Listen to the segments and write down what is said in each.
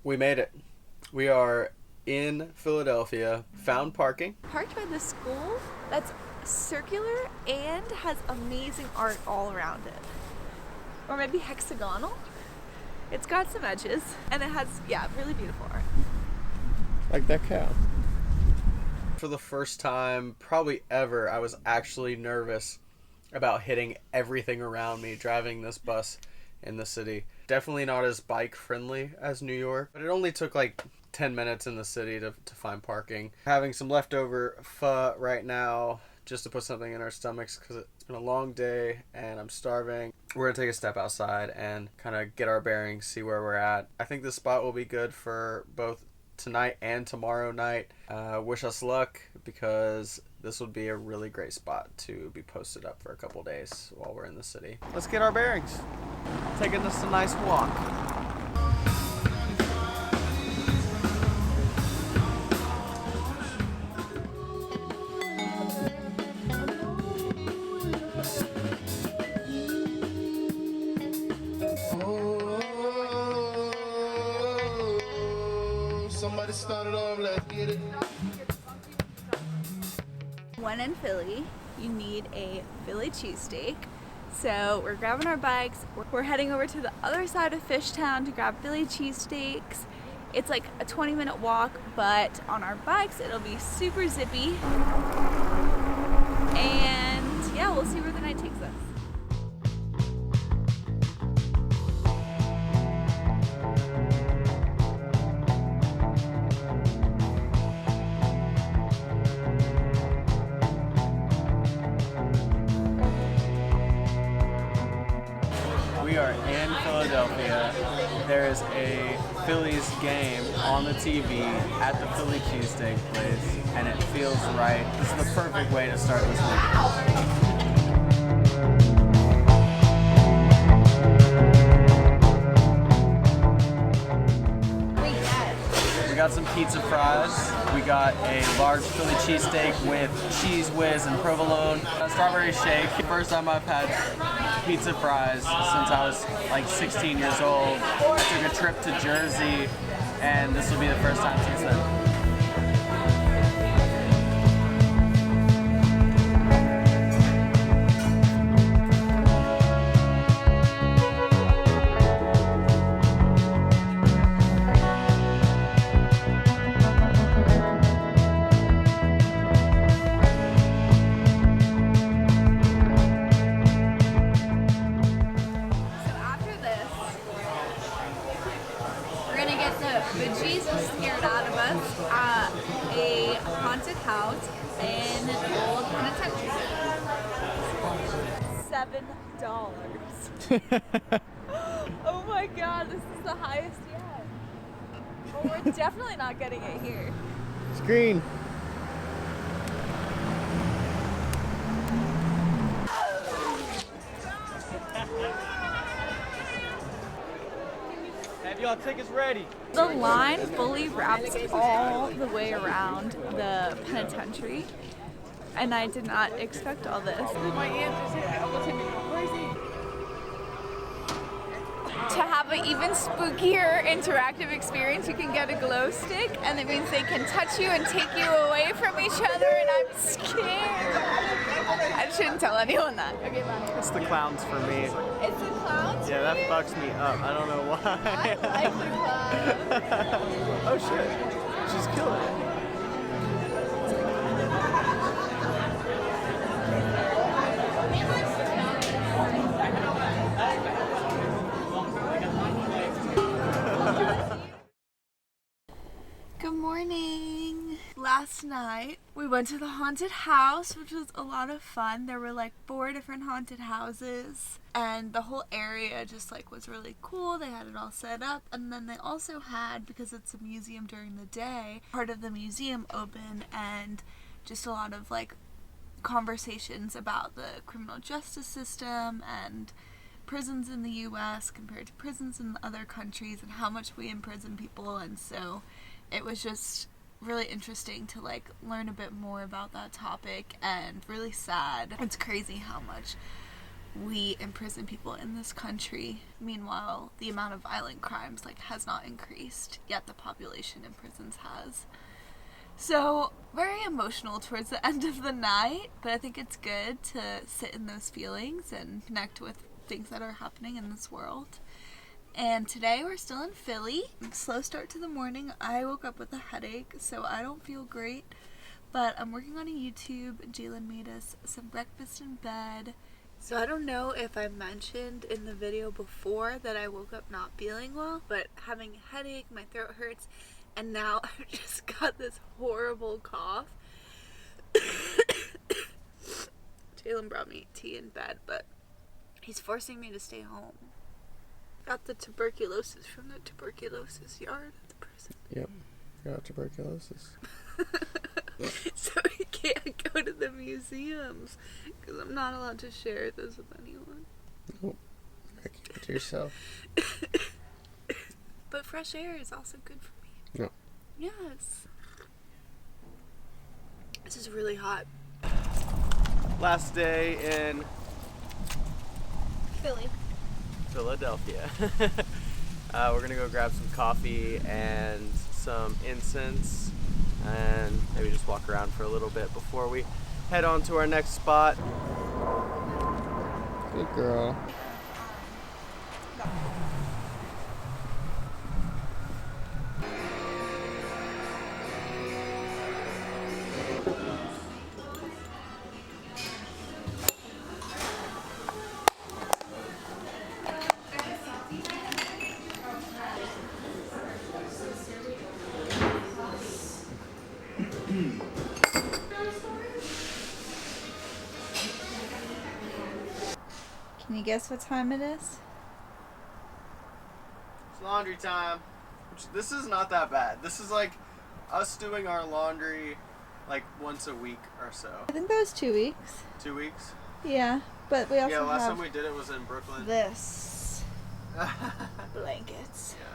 We made it. We are in Philadelphia, found parking. Parked by the school that's circular and has amazing art all around it. Or maybe hexagonal. It's got some edges and it has, really beautiful art. Like that cow. For the first time, probably ever, I was actually nervous about hitting everything around me driving this bus in the city. Definitely not as bike friendly as New York, but it only took like 10 minutes in the city to find parking. Having some leftover pho right now just to put something in our stomachs because it's been a long day and I'm starving. We're going to take a step outside and kind of get our bearings, see where we're at. I think this spot will be good for both tonight and tomorrow night. Wish us luck because this would be a really great spot to be posted up for a couple days while we're in the city. Let's get our bearings. Taking us a nice walk. Somebody started off, let's get it. When in Philly, you need a Philly cheesesteak. So we're grabbing our bikes. We're heading over to the other side of Fishtown to grab Philly cheesesteaks. It's like a 20-minute walk, but on our bikes, it'll be super zippy. And yeah, we'll see where the night takes us. We are in Philadelphia. There is a Phillies game on the TV at the Philly cheesesteak place, and it feels right. This is the perfect way to start this weekend. We got some pizza fries. We got a large Philly cheesesteak with cheese whiz and provolone. A strawberry shake. First time I've had pizza fries since I was like 16 years old. I took a trip to Jersey, and this will be the first time since then. Veggies was scared out of us at a haunted house in Old Penitentiary. $7. Oh my god, this is the highest yet. Well, we're definitely not getting it here. It's green. Have y'all tickets ready? The line fully wraps all the way around the penitentiary, and I did not expect all this. My aunt just almost hit me. Where is he? To have an even spookier interactive experience, you can get a glow stick, and that means they can touch you and take you away from each other, and I'm scared. I shouldn't tell anyone that. Okay, bye. It's the clowns for me. It's the clowns? Yeah, that fucks me up. I don't know why. I like the clowns. Oh shit. She's killing it. Good morning. Last night we went to the haunted house, which was a lot of fun. There were like 4 different haunted houses, and the whole area just like was really cool. They had it all set up, and then they also had, because it's a museum during the day, part of the museum open, and just a lot of like conversations about the criminal justice system and prisons in the US compared to prisons in other countries and how much we imprison people. And so it was just really interesting to like learn a bit more about that topic, and really sad. It's crazy how much we imprison people in this country. Meanwhile, the amount of violent crimes has not increased, yet the population in prisons has. So, very emotional towards the end of the night, but I think it's good to sit in those feelings and connect with things that are happening in this world. And today we're still in Philly. Slow start to the morning. I woke up with a headache, so I don't feel great. But I'm working on a YouTube. Jalen made us some breakfast in bed. So I don't know if I mentioned in the video before that I woke up not feeling well, but having a headache, my throat hurts, and now I've just got this horrible cough. Jalen brought me tea in bed, but he's forcing me to stay home. Got the tuberculosis from the tuberculosis yard at the prison. Yep, got tuberculosis. So we can't go to the museums because I'm not allowed to share this with anyone. Nope, keep it to yourself. But fresh air is also good for me. No. Yes. This is really hot. Last day in Philadelphia. We're gonna go grab some coffee and some incense and maybe just walk around for a little bit before we head on to our next spot. Good girl. Can you guess what time it is? It's laundry time. This is not that bad. This is like us doing our laundry like once a week or so. I think that was 2 weeks. 2 weeks? Yeah, but we also Yeah, last have time we did it was in Brooklyn. this blankets. Yeah.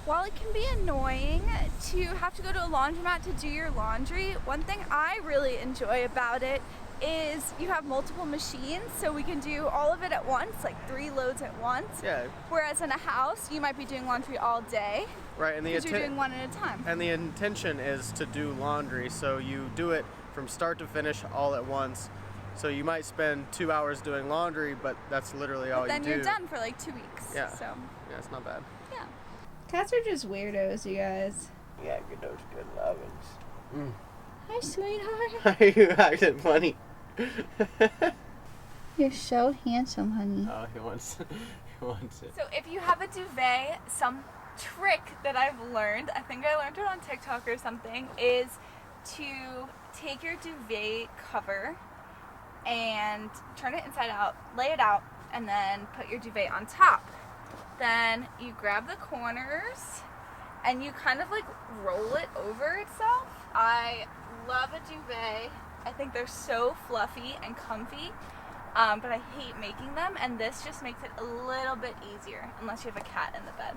While it can be annoying to have to go to a laundromat to do your laundry, one thing I really enjoy about it is you have multiple machines, so we can do all of it at once, like 3 loads at once. Yeah. Whereas in a house, you might be doing laundry all day. Right, and because you're doing one at a time. And the intention is to do laundry, so you do it from start to finish all at once. So you might spend 2 hours doing laundry, but that's literally all you do. Then you're done for like 2 weeks. Yeah. So Yeah, it's not bad. yeah. Cats are just weirdos, you guys. Yeah, get those good lovins. Hi, sweetheart. Why are you acting funny? You're so handsome, honey. Oh, he wants it. So if you have a duvet, some trick that I've learned, I think I learned it on TikTok or something, is to take your duvet cover and turn it inside out, lay it out, and then put your duvet on top. Then you grab the corners and you kind of like roll it over itself. I love a duvet. I think they're so fluffy and comfy, but I hate making them, and this just makes it a little bit easier, unless you have a cat in the bed.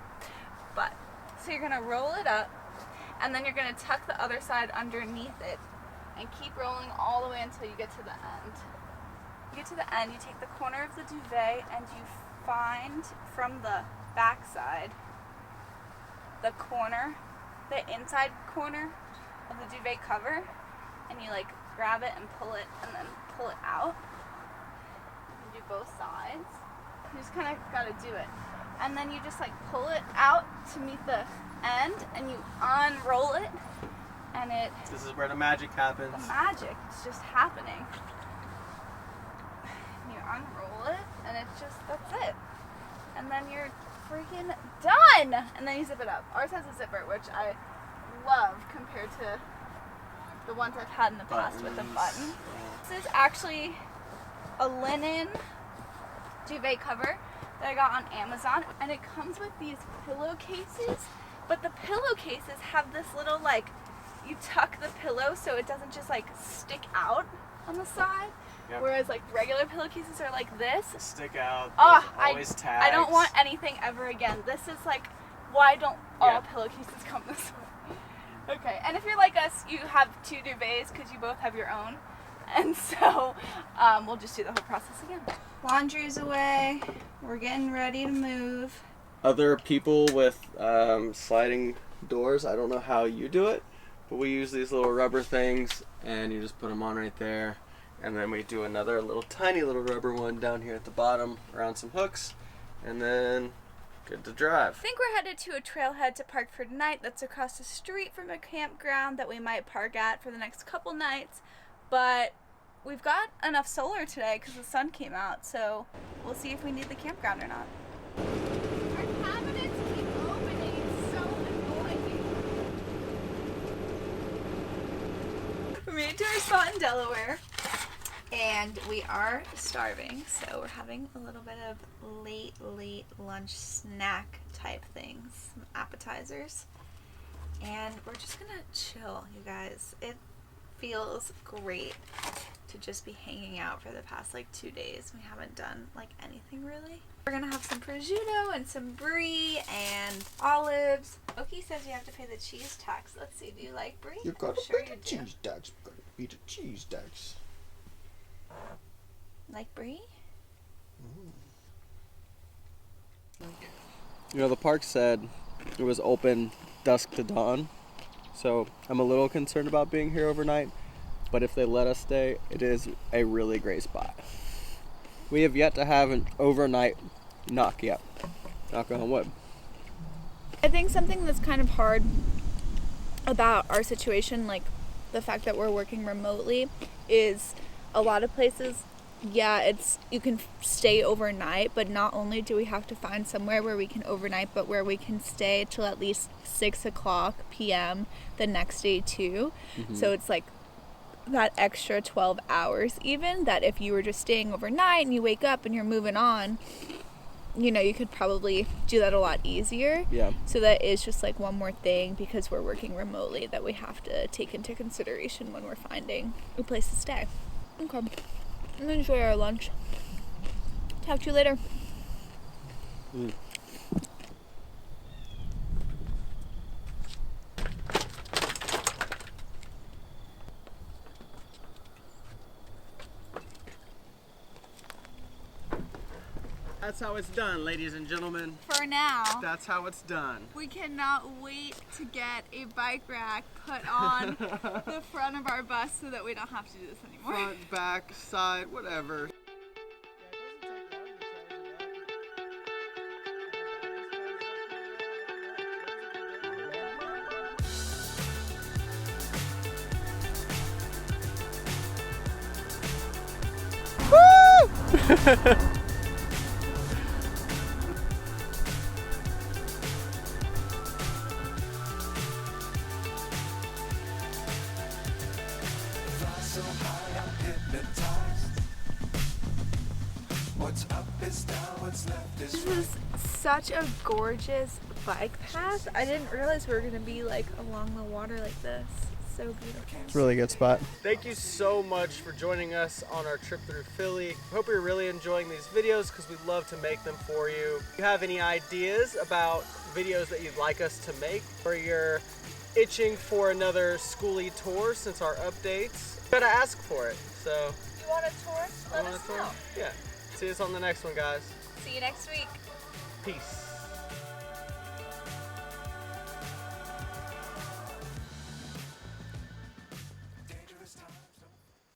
But, so you're gonna roll it up, and then you're gonna tuck the other side underneath it, and keep rolling all the way until you get to the end. You get to the end, you take the corner of the duvet, and you find from the back side, the corner, the inside corner of the duvet cover, and you like grab it and pull it out. You do both sides. You just kind of gotta do it. And then you just like pull it out to meet the end and you unroll it and This is where the magic happens. the magic is just happening. You unroll it and that's it. And then you're freaking done! And then you zip it up. Ours has a zipper, which I love compared to the ones I've had in the past with a button. This is actually a linen duvet cover that I got on Amazon, and it comes with these pillowcases, but the pillowcases have this little like, you tuck the pillow so it doesn't just like stick out on the side. Yep. Whereas like regular pillowcases are like this. Stick out. Oh, Always tags. I don't want anything ever again. This is like, why don't all pillowcases come this way? Okay, and if you're like us, you have 2 duvets because you both have your own. And so we'll just do the whole process again. Laundry's away. We're getting ready to move. Other people with sliding doors, I don't know how you do it, but we use these little rubber things and you just put them on right there. And then we do another tiny little rubber one down here at the bottom around some hooks. And then good to drive. I think we're headed to a trailhead to park for tonight that's across the street from a campground that we might park at for the next couple nights. But we've got enough solar today because the sun came out, so we'll see if we need the campground or not. Our cabinets keep opening. It's so annoying. We made it to our spot in Delaware. And we are starving, so we're having a little bit of late lunch snack type things, some appetizers. And we're just gonna chill, you guys. It feels great to just be hanging out for the past 2 days. We haven't done anything really. We're gonna have some prosciutto and some brie and olives. Oki says you have to pay the cheese tax. Let's see, do you like brie? You gotta Sure beat you the do. cheese tax. Gotta beat the cheese tax. Like brie? You know, the park said it was open dusk to dawn, so I'm a little concerned about being here overnight, but if they let us stay, it is a really great spot. We have yet to have an overnight knock yet. Knock on wood. I think something that's kind of hard about our situation, the fact that we're working remotely, is a lot of places, you can stay overnight, but not only do we have to find somewhere where we can overnight, but where we can stay till at least 6:00 p.m. the next day too. Mm-hmm. So it's that extra 12 hours even, that if you were just staying overnight and you wake up and you're moving on, you could probably do that a lot easier. Yeah. So that is just one more thing, because we're working remotely, that we have to take into consideration when we're finding a place to stay. Okay. And enjoy our lunch. Talk to you later. That's how it's done, ladies and gentlemen. For now. That's how it's done. We cannot wait to get a bike rack put on the front of our bus so that we don't have to do this anymore. Front, back, side, whatever. Woo! This is such a gorgeous bike path. I didn't realize we were going to be along the water like this. It's so beautiful. It's a really good spot. Thank you so much for joining us on our trip through Philly. Hope you're really enjoying these videos because we love to make them for you. If you have any ideas about videos that you'd like us to make, or you're itching for another schooly tour since our updates, you gotta ask for it. So, You want a tour? Let us know. Yeah. See us on the next one, guys. See you next week. Peace.